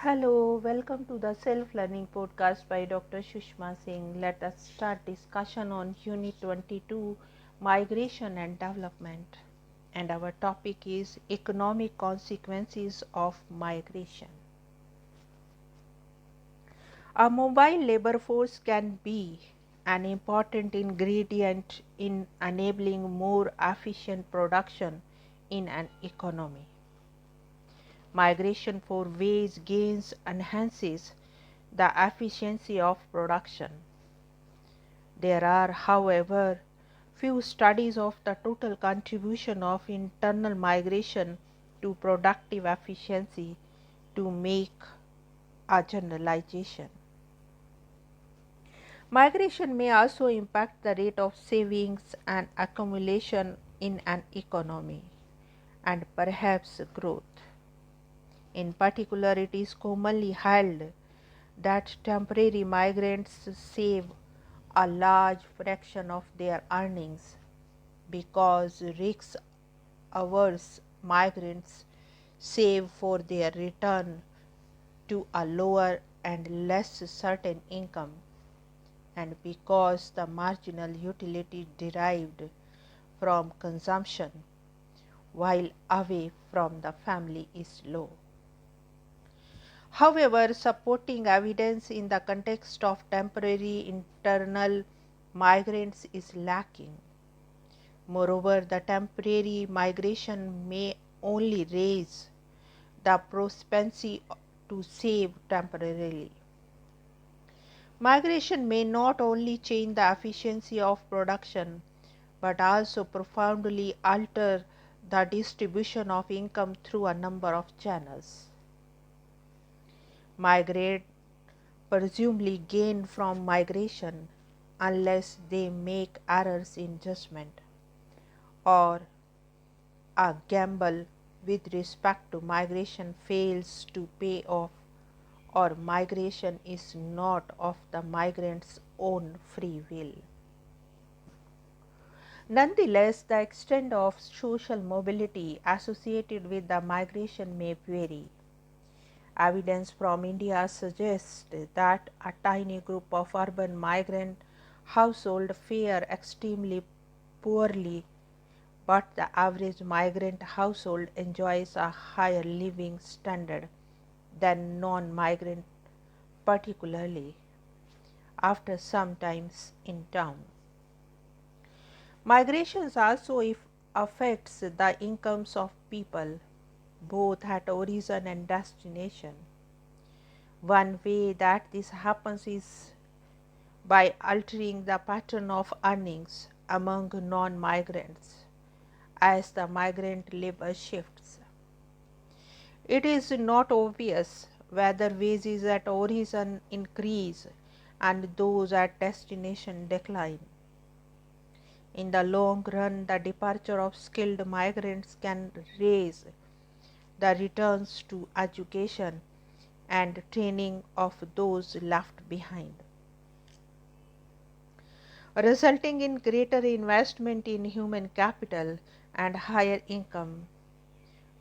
Hello, welcome to the self-learning podcast by Dr. Sushma Singh. Let us start discussion on Unit 22, Migration and Development. And our topic is Economic Consequences of Migration. A mobile labor force can be an important ingredient in enabling more efficient production in an economy. Migration for wage gains enhances the efficiency of production. There are, however, few studies of the total contribution of internal migration to productive efficiency to make a generalization. Migration may also impact the rate of savings and accumulation in an economy, and perhaps growth. In particular, it is commonly held that temporary migrants save a large fraction of their earnings because risk averse migrants save for their return to a lower and less certain income, and because the marginal utility derived from consumption while away from the family is low. However, supporting evidence in the context of temporary internal migrants is lacking. Moreover, the temporary migration may only raise the propensity to save temporarily. Migration may not only change the efficiency of production but also profoundly alter the distribution of income through a number of channels. Migrate presumably gain from migration unless they make errors in judgment, or a gamble with respect to migration fails to pay off, or migration is not of the migrant's own free will. Nonetheless, the extent of social mobility associated with the migration may vary. Evidence from India suggests that a tiny group of urban migrant households fare extremely poorly, but the average migrant household enjoys a higher living standard than non-migrant, particularly after some time in town. Migrations also affects the incomes of people, both at origin and destination. One way that this happens is by altering the pattern of earnings among non-migrants as the migrant labor shifts. It is not obvious whether wages at origin increase and those at destination decline. In the long run, the departure of skilled migrants can raise the returns to education and training of those left behind, resulting in greater investment in human capital and higher income.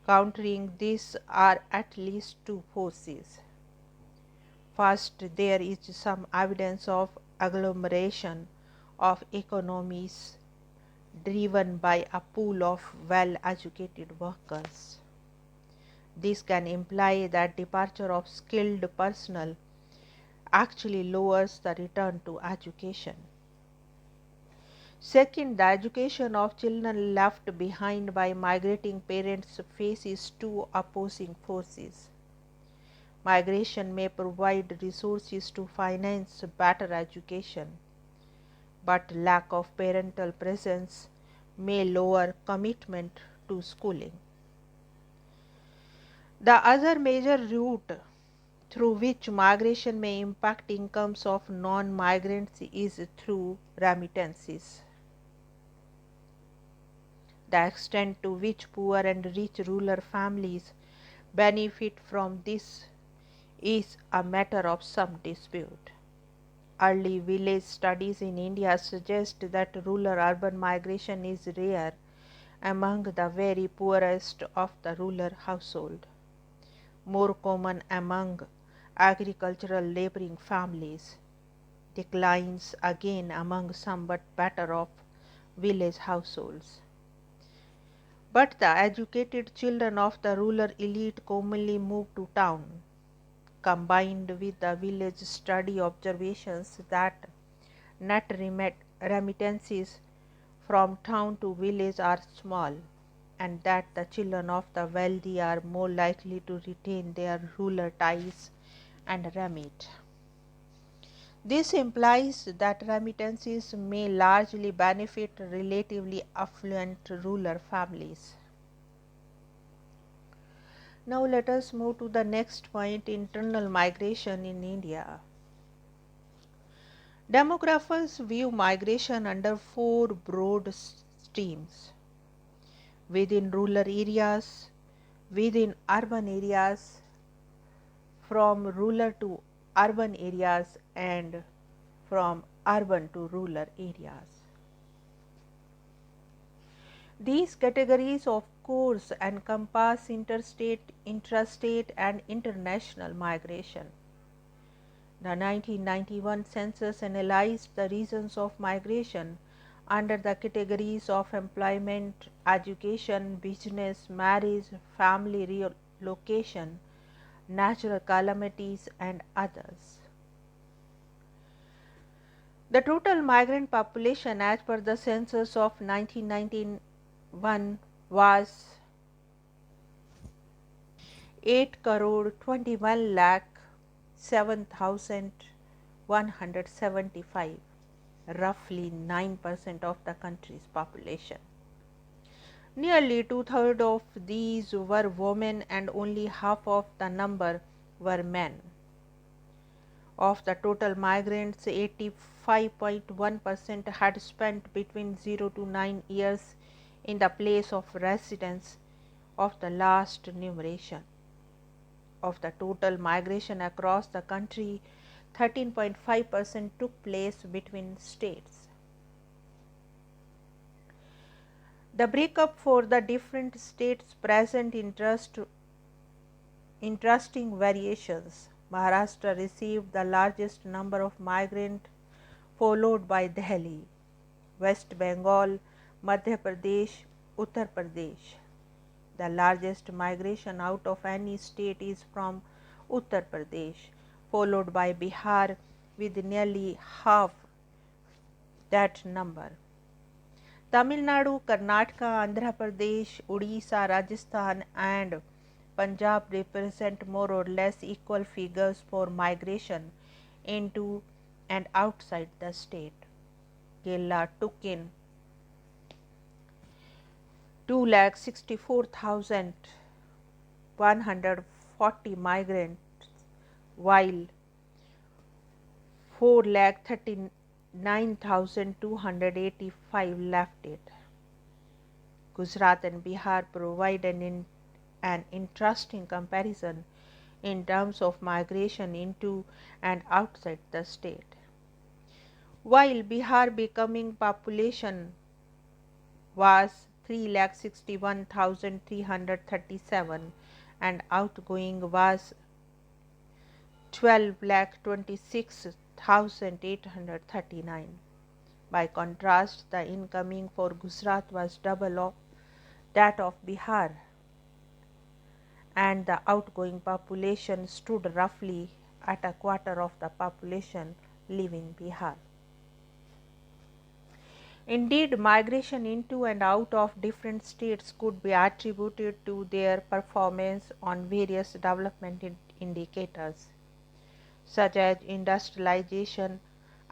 Countering this are at least two forces. First, there is some evidence of agglomeration of economies driven by a pool of well-educated workers. This can imply that departure of skilled personnel actually lowers the return to education. Second, the education of children left behind by migrating parents faces two opposing forces. Migration may provide resources to finance better education, but lack of parental presence may lower commitment to schooling. The other major route through which migration may impact incomes of non-migrants is through remittances. The extent to which poor and rich rural families benefit from this is a matter of some dispute. Early village studies in India suggest that rural-urban migration is rare among the very poorest of the rural household. more common among agricultural laboring families, declines again among somewhat better off village households. But the educated children of the rural elite commonly move to town, combined with the village study observations that net remittances from town to village are small, and that the children of the wealthy are more likely to retain their rural ties and remit. This implies that remittances may largely benefit relatively affluent rural families. Now let us move to the next point, internal migration in India. Demographers view migration under four broad streams: within rural areas, within urban areas, from rural to urban areas, and from urban to rural areas. These categories, of course, encompass interstate, intrastate, and international migration. The 1991 census analyzed the reasons of migration under the categories of employment, education, business, marriage, family relocation, natural calamities, and others. The total migrant population as per the census of 1991 was 8 crore 21 lakh 7,175, roughly 9% of the country's population. Nearly two-thirds of these were women and only half of the number were men. Of the total migrants, 85.1% had spent between 0 to 9 years in the place of residence of the last enumeration. Of the total migration across the country, 13.5% took place between states. The breakup for the different states present interesting variations. Maharashtra received the largest number of migrants, followed by Delhi, West Bengal, Madhya Pradesh, Uttar Pradesh. The largest migration out of any state is from Uttar Pradesh, followed by Bihar with nearly half that number. Tamil Nadu, Karnataka, Andhra Pradesh, Odisha, Rajasthan, and Punjab represent more or less equal figures for migration into and outside the state. Kerala took in 2,64,140 migrants, while 4,39,285 left it. Gujarat and Bihar provide an interesting comparison in terms of migration into and outside the state. While Bihar becoming population was 3,61,337 and outgoing was 12,26,839. By contrast, the incoming for Gujarat was double of that of Bihar, and the outgoing population stood roughly at a quarter of the population leaving Bihar. Indeed, migration into and out of different states could be attributed to their performance on various development indicators, such as industrialization,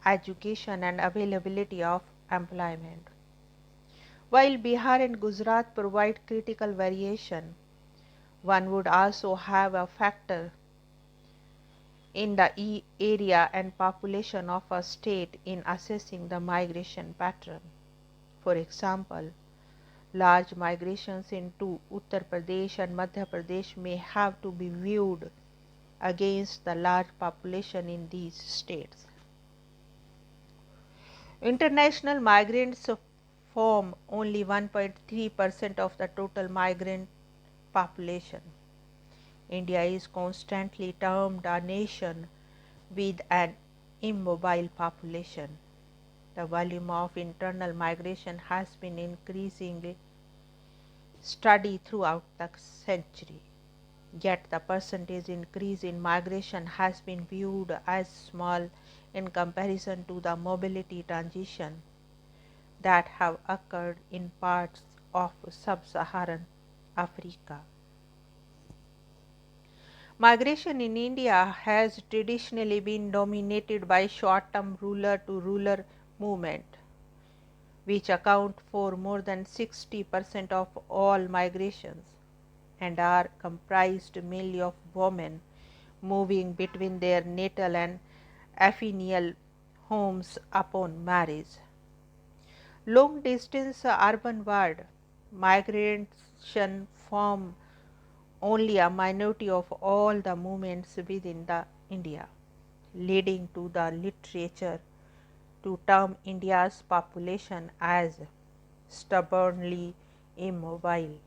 education, and availability of employment. While Bihar and Gujarat provide critical variation, one would also have a factor in the area and population of a state in assessing the migration pattern. For example, large migrations into Uttar Pradesh and Madhya Pradesh may have to be viewed against the large population in these states. International migrants form only 1.3% of the total migrant population. India is constantly termed a nation with an immobile population. The volume of internal migration has been increasingly studied throughout the century. Yet the percentage increase in migration has been viewed as small in comparison to the mobility transition that have occurred in parts of sub-Saharan Africa. Migration in India has traditionally been dominated by short-term ruler-to-ruler movement, which account for more than 60% of all migrations and are comprised mainly of women moving between their natal and affinal homes upon marriage. Long distance urban-ward migration form only a minority of all the movements within the India, leading to the literature to term India's population as stubbornly immobile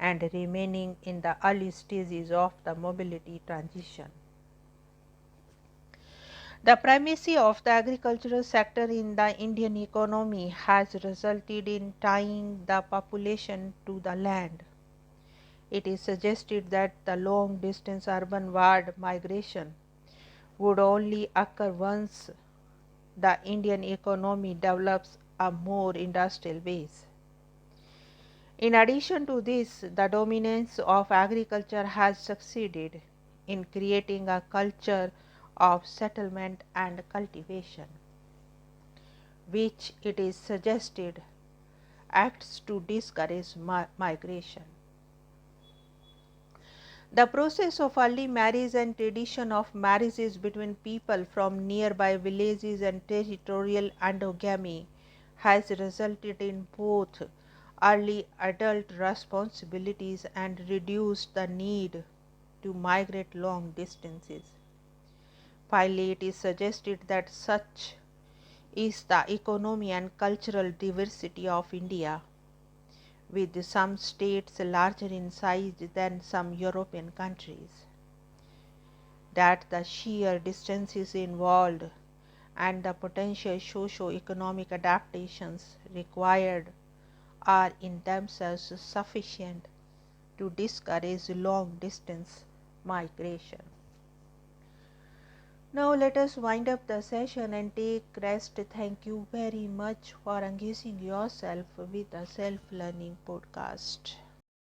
and remaining in the early stages of the mobility transition. The primacy of the agricultural sector in the Indian economy has resulted in tying the population to the land. It is suggested that the long distance urban-ward migration would only occur once the Indian economy develops a more industrial base. In addition to this, the dominance of agriculture has succeeded in creating a culture of settlement and cultivation, which it is suggested acts to discourage migration. The process of early marriage and tradition of marriages between people from nearby villages and territorial endogamy has resulted in both early adult responsibilities and reduced the need to migrate long distances. Finally, it is suggested that such is the economy and cultural diversity of India, with some states larger in size than some European countries, that the sheer distances involved and the potential socio-economic adaptations required are in themselves sufficient to discourage long distance migration. Now let us wind up the session and take rest. Thank you very much for engaging yourself with the Self Learning Podcast.